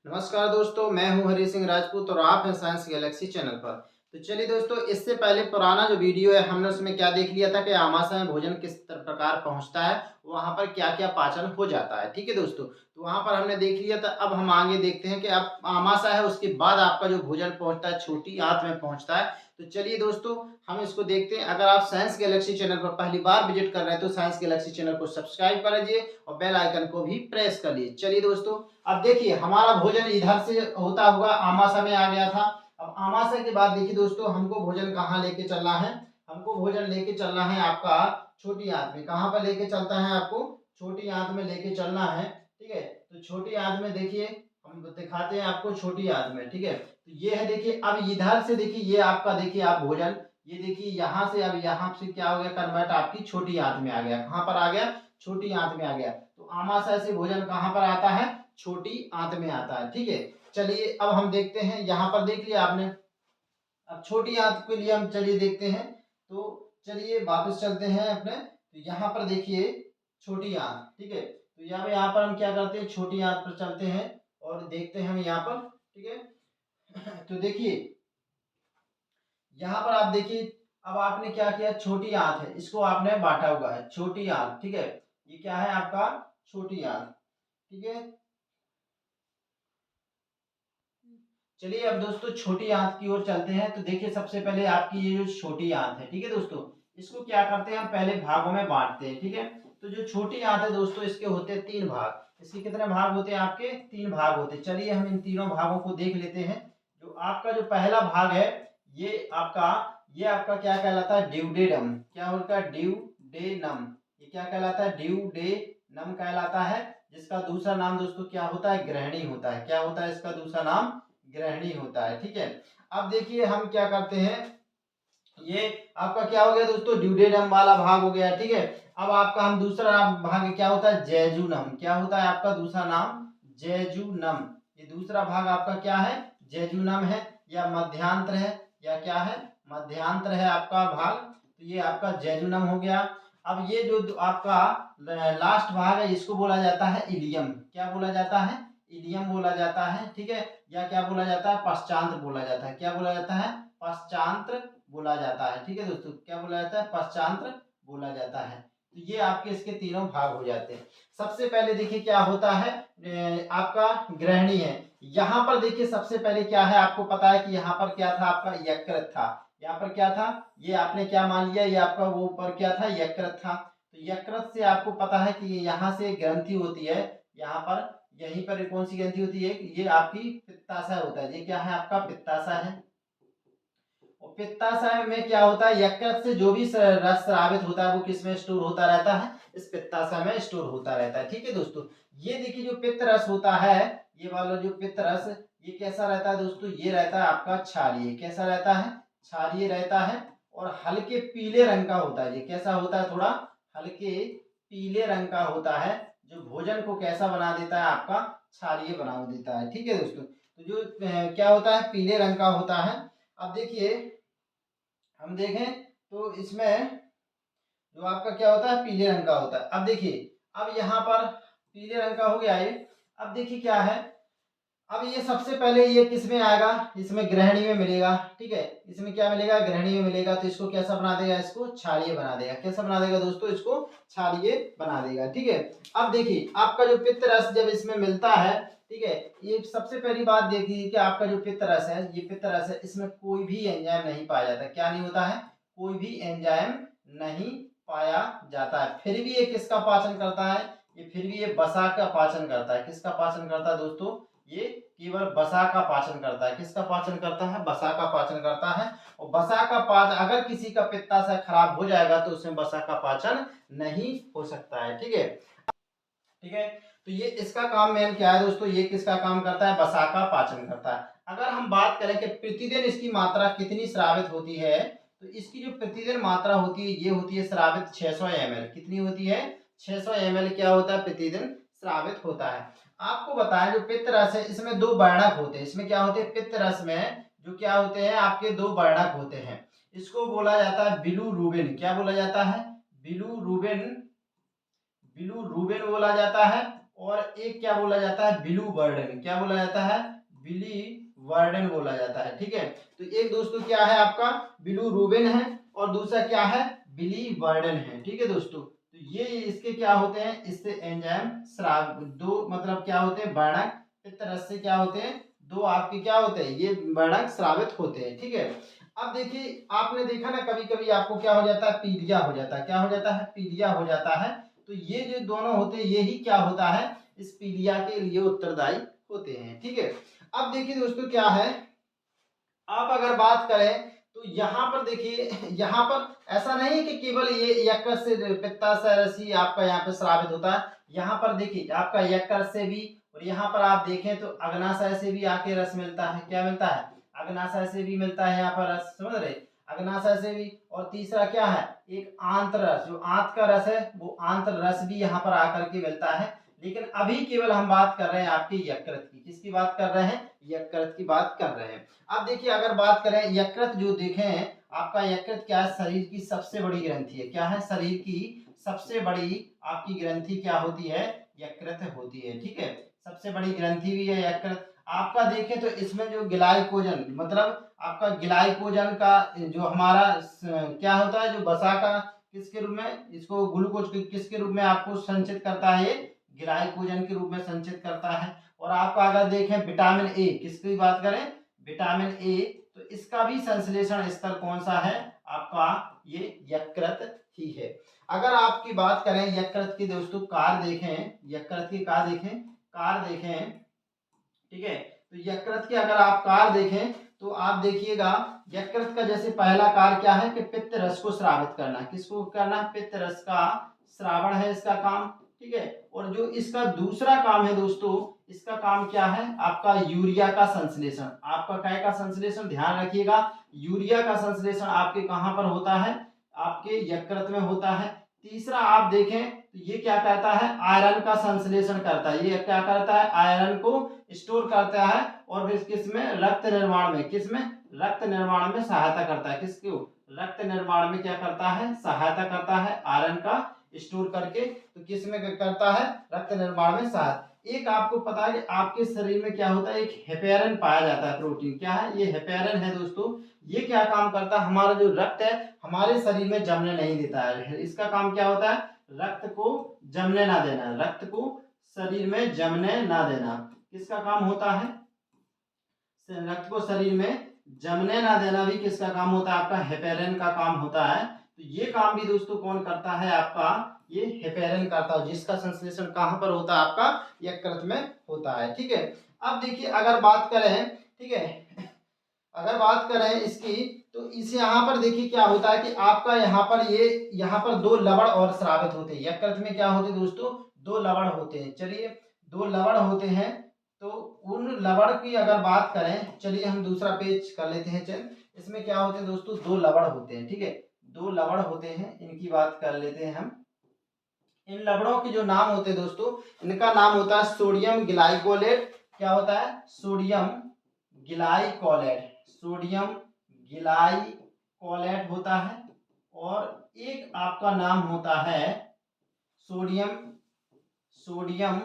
नमस्कार दोस्तों, मैं हूं हरी सिंह राजपूत और आप हैं साइंस गैलेक्सी चैनल पर। तो चलिए दोस्तों, इससे पहले पुराना जो वीडियो है हमने उसमें क्या देख लिया था कि आमाशय में भोजन किस प्रकार पहुंचता है, वहां पर क्या-क्या पाचन हो जाता है। ठीक है दोस्तों, तो वहां पर हमने देख लिया था। अब हम आगे देखते हैं कि अब आमाशय है उसके बाद आपका जो भोजन पहुंचता है छोटी आंत में पहुंचता है। तो चलिए दोस्तों, हम इसको देखते हैं। अगर आप साइंस गैलेक्सी चैनल पर पहली बार विजिट कर रहे हैं तो साइंस गैलेक्सी चैनल को सब्सक्राइब कर लीजिए और बेल आइकन को भी प्रेस कर लीजिए। चलिए दोस्तों, अब देखिए हमारा भोजन इधर से होता हुआ आमाशय में आ गया था। अब आमाशय के बाद देखिए दोस्तों, हमको भोजन कहाँ लेके चलना है। हमको भोजन लेके चलना है आपका छोटी आंत में। कहाँ पर लेके चलता है आपको? छोटी आंत में लेके चलना है। ठीक है, तो छोटी आंत में देखिए, हम दिखाते हैं आपको छोटी आंत में। ठीक है, तो ये है देखिए। अब इधर से देखिए, ये आपका देखिए आप भोजन, ये देखिए यहाँ से, अब यहाँ से क्या हो गया, कन्वर्ट आपकी छोटी आंत में आ गया। कहाँ पर आ गया? छोटी आंत में आ गया। तो आमाशय से भोजन कहाँ पर आता है? छोटी आंत में आता है। ठीक है, चलिए अब हम देखते हैं। यहाँ पर देख लिया आपने। अब छोटी आंत के लिए हम चलिए देखते हैं। तो चलिए वापस चलते हैं अपने। तो यहाँ पर देखिए छोटी आंत। ठीक है, तो यहाँ पर हम क्या करते हैं, छोटी आंत पर चलते हैं और देखते हैं हम यहाँ पर। ठीक है, तो देखिए यहाँ पर आप देखिए, अब आपने क्या किया, छोटी आंत है, इसको आपने बांटा हुआ है छोटी आंत। ठीक है, ये क्या है आपका? छोटी आंत। ठीक है, चलिए अब दोस्तों छोटी आंत की ओर चलते हैं। तो देखिए सबसे पहले आपकी ये जो छोटी आंत है, ठीक है दोस्तों, इसको क्या करते हैं हम पहले भागों में बांटते हैं। ठीक है, तो जो छोटी आंत है दोस्तों, इसके होते हैं 3 भाग। इसके कितने भाग होते हैं? आपके 3 भाग होते हैं। चलिए हम इन तीनों भागों को देख लेते हैं। जो आपका जो पहला भाग है, ये आपका क्या कहलाता है? ड्यूडेनम। क्या होता है? ड्यूडेनम। ये क्या कहलाता है? ड्यूडेनम कहलाता है। जिसका दूसरा नाम दोस्तों क्या होता है? ग्रहणी होता है। क्या होता है इसका दूसरा नाम? ग्रहणी होता है। ठीक है, अब देखिए हम क्या करते हैं, ये आपका क्या हो गया दोस्तों? ड्यूडेनम वाला भाग हो गया। ठीक है, अब आपका हम दूसरा भाग क्या होता है? जैजुनम। क्या होता है आपका दूसरा नाम? जैजुनम। ये दूसरा भाग आपका क्या है? जैजुनम है, या मध्यांतर है, या क्या है? मध्यांतर है आपका भाग। तो ये आपका जैजुनम हो गया। अब ये जो आपका लास्ट भाग है, इसको बोला जाता है इलियम। क्या बोला जाता है? इलियम बोला जाता है। ठीक है, या क्या बोला जाता है? पश्चांत्र बोला जाता है। क्या बोला जाता है? पश्चांत्र बोला जाता है। ठीक है दोस्तों, क्या बोला जाता है? पश्चांत्र बोला जाता है। तो ये आपके इसके तीनों भाग हो जाते हैं। सबसे पहले देखिए क्या होता है, आपका ग्रहणी है। यहाँ पर देखिए सबसे पहले क्या है, आपको पता है कि यहाँ पर क्या था? आपका यकृत था। यहाँ पर क्या था? ये आपने क्या मान लिया, ये आपका वो ऊपर क्या था? यकृत था। तो यकृत से आपको पता है कि यहाँ से ग्रंथि होती है। यहाँ पर, यहीं पर कौन सी ग्रंथि होती है? ये आपकी पित्ताशय होता है। ये क्या है आपका? पित्ताशय है। और पित्ताशय में क्या होता है? यकृत से जो भी रस स्रावित होता है वो किस में स्टोर होता रहता है? इस पित्ताशय में स्टोर होता रहता है। ठीक है दोस्तों, ये देखिए जो पित्त रस होता है, ये वाला जो पित्त रस, ये कैसा रहता है दोस्तों? ये रहता है आपका क्षारीय। कैसा रहता है? क्षारीय रहता है। और हल्के पीले रंग का होता है। ये कैसा होता है? थोड़ा हल्के पीले रंग का होता है, जो भोजन को कैसा बना देता है? आपका क्षारीय बना देता है। ठीक है दोस्तों, तो जो क्या होता है? पीले रंग का होता है। अब देखिए हम देखें तो इसमें जो आपका क्या होता है? पीले रंग का होता है। अब देखिए, अब यहाँ पर पीले रंग का हो गया ये। अब देखिए क्या है, अब ये सबसे पहले ये किस में आएगा? इसमें ग्रहणी में मिलेगा। ठीक है, इसमें क्या मिलेगा? ग्रहणी में मिलेगा। तो इसको कैसा बना देगा? इसको क्षारीय बना देगा। कैसा बना देगा दोस्तों? इसको क्षारीय बना देगा। ठीक है, अब देखिए आपका जो पित्त रस जब इसमें मिलता है, ठीक है, ये सबसे पहली बात देखिए कि आपका जो पित्त रस है, ये पित्त रस है, इसमें कोई भी एंजाइम नहीं पाया जाता। क्या नहीं होता है? कोई भी एंजाइम नहीं पाया जाता है। फिर भी ये किसका पाचन करता है? ये फिर भी ये वसा का पाचन करता है। किसका पाचन करता है दोस्तों? ये केवल वसा का पाचन करता है। किसका पाचन करता है? वसा का पाचन करता है। और वसा का पाचन, अगर किसी का पित्ताशय खराब हो जाएगा तो उसमें वसा का पाचन नहीं हो सकता है। ठीक है, ठीक है, तो ये इसका काम मेन क्या है दोस्तों? ये किसका काम करता है? वसा का पाचन करता है। अगर हम बात करें कि प्रतिदिन इसकी मात्रा कितनी स्रावित होती है, तो इसकी जो प्रतिदिन मात्रा होती है, ये होती है स्रावित 600 ml। कितनी होती है? 600 ml क्या होता है? प्रतिदिन स्रावित होता है। आपको बताएं जो पित्त रस है, इसमें 2 वर्णक होते हैं। इसमें क्या होते हैं? पित्त रस में जो क्या होते हैं? आपके 2 वर्णक होते हैं। इसको बोला जाता है बिलुरुबिन। क्या बोला जाता है? बिलुरुबिन। बिलुरुबिन बोला जाता है। और एक क्या बोला जाता है, बिलू वर्डन। क्या बोला जाता है, बिली वर्डन बोला जाता है। ठीक है, तो एक दोस्तों क्या है आपका बिलू रूबिन है और दूसरा क्या है बिली वर्डन है। ठीक है दोस्तों, तो ये इसके क्या होते हैं, इससे एंजाइम स्राव, दो मतलब क्या होते हैं वर्णक पित्त रस से क्या होते हैं, दो आपके क्या होते हैं, ये वर्णक स्रावित होते हैं। ठीक है, अब देखिए आपने देखा ना कभी कभी आपको क्या हो जाता है, पीलिया हो जाता है। क्या हो जाता है, पीलिया हो जाता है। तो ये जो दोनों होते हैं यही क्या होता है, इस पीलिया के लिए उत्तरदायी होते हैं। ठीक है, अब देखिए दोस्तों क्या है, आप अगर बात करें तो यहाँ पर देखिए, यहाँ पर ऐसा नहीं है कि केवल ये यकृत से पित्ताशय रस ही आपका यहाँ पे स्रावित होता है। यहाँ पर देखिए आपका यकृत से भी, और यहाँ पर आप देखें तो अग्नाशय से भी आके रस मिलता है। क्या मिलता है, अग्नाशय से भी मिलता है यहाँ पर रस, समझ रहे, अग्नाशय से भी। और तीसरा क्या है, एक आंत रस, जो आंत का रस है वो आंत रस भी यहाँ पर आकर के मिलता है। लेकिन अभी केवल हम बात कर रहे हैं आपकी यकृत की, किसकी बात कर रहे हैं, यकृत की बात कर रहे हैं। अब देखिए अगर बात करें यकृत, जो देखें आपका यकृत क्या है, शरीर की सबसे बड़ी ग्रंथि है। क्या है, शरीर की सबसे बड़ी आपकी ग्रंथि क्या होती है, यकृत होती है। ठीक है, सबसे बड़ी ग्रंथि भी है यकृत। आपका देखें तो इसमें जो ग्लाइकोजन, मतलब आपका ग्लाइकोजन का जो हमारा क्या होता है, जो वसा का किसके रूप में, इसको ग्लूकोज किसके रूप में आपको संचित करता है, ये ग्लाइकोजन के रूप में संचित करता है। और आपका अगर देखें विटामिन ए, किसकी बात करें, विटामिन ए, तो इसका भी संश्लेषण स्तर कौन सा है आपका, ये यकृत ही है। अगर आपकी बात करें यकृत की दोस्तों कार्य देखें, यकृत की कार्य देखें, कार्य देखें, ठीक है, तो यकृत के अगर आप कार्य देखें तो आप देखिएगा यकृत का जैसे पहला कार्य क्या है कि पित्त रस को स्रावित करना। किसको करना, पित्त रस का श्रावण है इसका काम। ठीक है, और जो इसका दूसरा काम है दोस्तों, इसका काम क्या है आपका यूरिया का संश्लेषण। आपका काय का संश्लेषण, ध्यान रखिएगा, यूरिया का संश्लेषण आपके कहां पर होता है, आपके यकृत में होता है। तीसरा आप देखें तो ये क्या करता है, आयरन का संश्लेषण करता है। ये क्या करता है, आयरन को स्टोर करता है और फिर किसमें, रक्त निर्माण में, किसमें, रक्त निर्माण में सहायता करता है। किसको, रक्त निर्माण में क्या करता है, सहायता करता है आयरन का स्टोर करके। तो किस में करता है, रक्त निर्माण में सहायता। एक आपको पता है कि आपके शरीर में क्या होता है, एक हेपेरिन पाया जाता है प्रोटीन। क्या है, ये हेपेरिन है दोस्तों। ये क्या काम करता है, हमारा जो रक्त है हमारे शरीर में जमने नहीं देता है। इसका काम क्या होता है, रक्त को जमने ना देना, रक्त को शरीर में जमने ना देना। किसका काम होता है, रक्त को शरीर में जमने ना देना भी किसका काम होता है, आपका हेपेरिन का काम होता है। तो ये काम भी दोस्तों कौन करता है, आपका ये हेपेरिन करता है, जिसका संश्लेषण कहां पर होता है, आपका यकृत में होता है। ठीक है, अब देखिए अगर बात करें, ठीक है, अगर बात करें इसकी, तो इस यहाँ पर देखिए क्या होता है कि आपका यहाँ पर ये, यहाँ पर दो लवण और स्रावित होते हैं। यकृत में क्या होते हैं दोस्तों, दो लवण होते हैं। चलिए, दो लवण होते हैं, तो उन लवण की अगर बात करें, चलिए हम दूसरा पेज कर लेते हैं। चल, इसमें क्या होते हैं दोस्तों, दो लवण होते हैं। ठीक है, दो लवण होते हैं, इनकी बात कर लेते हैं हम। इन लवणों के जो नाम होते हैं दोस्तों, इनका नाम होता है सोडियम ग्लाइकोलेट। क्या होता है, सोडियम ग्लाइकोलेट, सोडियम ग्लाइकोलेट होता है। और एक आपका नाम होता है सोडियम, सोडियम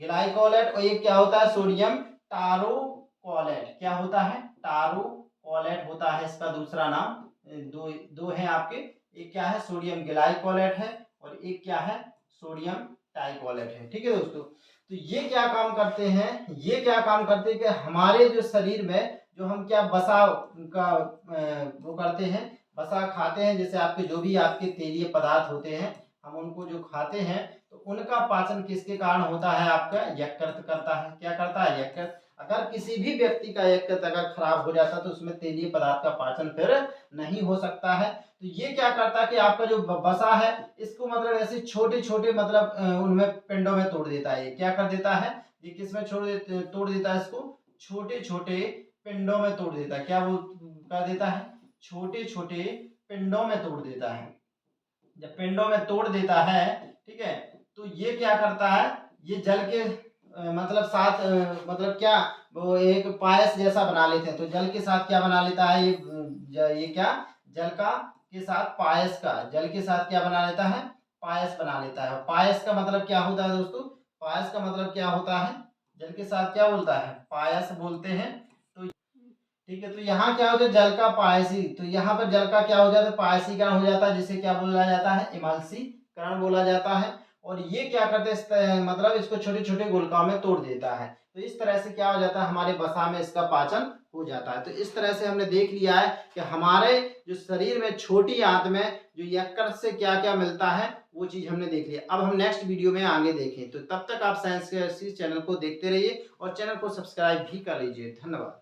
ग्लाइकोलेट, और एक क्या होता है, सोडियम टारोकोलेट। क्या होता है, टारोकोलेट होता है इसका दूसरा नाम। दो दो है आपके, एक क्या है सोडियम ग्लाइकोलेट है और एक क्या है सोडियम टाइकोलेट है। ठीक है दोस्तों, तो ये क्या काम करते हैं, ये क्या काम करते हैं कि हमारे जो शरीर में जो हम क्या वसा का वो करते हैं, वसा खाते हैं, जैसे आपके जो भी आपके तेलीय पदार्थ होते हैं हम उनको जो खाते हैं, तो उनका पाचन किसके कारण होता है, आपका यकृत करता है। क्या करता है, यकृत। अगर किसी भी व्यक्ति का यकृत अगर खराब हो जाता है तो उसमें तेलीय पदार्थ का पाचन फिर नहीं हो सकता है। तो ये क्या करता है कि आपका जो वसा है इसको मतलब ऐसे छोटे छोटे मतलब उनमें पिंडों में तोड़ देता है। ये क्या कर देता है, ये किसमें तोड़ देता है, इसको छोटे छोटे पिंडों में तोड़ देता है। क्या वो कर देता है, छोटे छोटे पिंडों में तोड़ देता है। जब पिंडों में तोड़ देता है, ठीक है, तो ये क्या करता है, ये जल के मतलब साथ मतलब क्या वो एक पायस जैसा बना लेते हैं। तो जल के साथ क्या बना लेता है, ये क्या, जल का के साथ पायस का, जल के साथ क्या बना लेता है, पायस बना लेता है। पायस का मतलब क्या होता है दोस्तों? पायस का मतलब क्या होता है? जल के साथ क्या बोलता है? पायस बोलते हैं। तो ठीक है, तो यहाँ क्या होता है? जल का पायसी, तो यहाँ पर जल का क्या हो जाता है? पायसीकरण हो जाता है, जिसे क्या बोला जाता है? इमल्सीकरण बोला जाता है। और ये क्या करते हैं? मतलब इसको छोटे छोटे गोलकाओं में तोड़ देता है। तो इस तरह से क्या हो जाता है? हमारे वसा में इसका पाचन हो जाता है। तो इस तरह से हमने देख लिया है कि हमारे जो शरीर में छोटी आंत में जो यकृत से क्या क्या मिलता है, वो चीज हमने देख लिया। अब हम नेक्स्ट वीडियो में आगे देखें। तो तब तक आप साइंस के चैनल को देखते रहिए और चैनल को सब्सक्राइब भी कर लीजिए। धन्यवाद।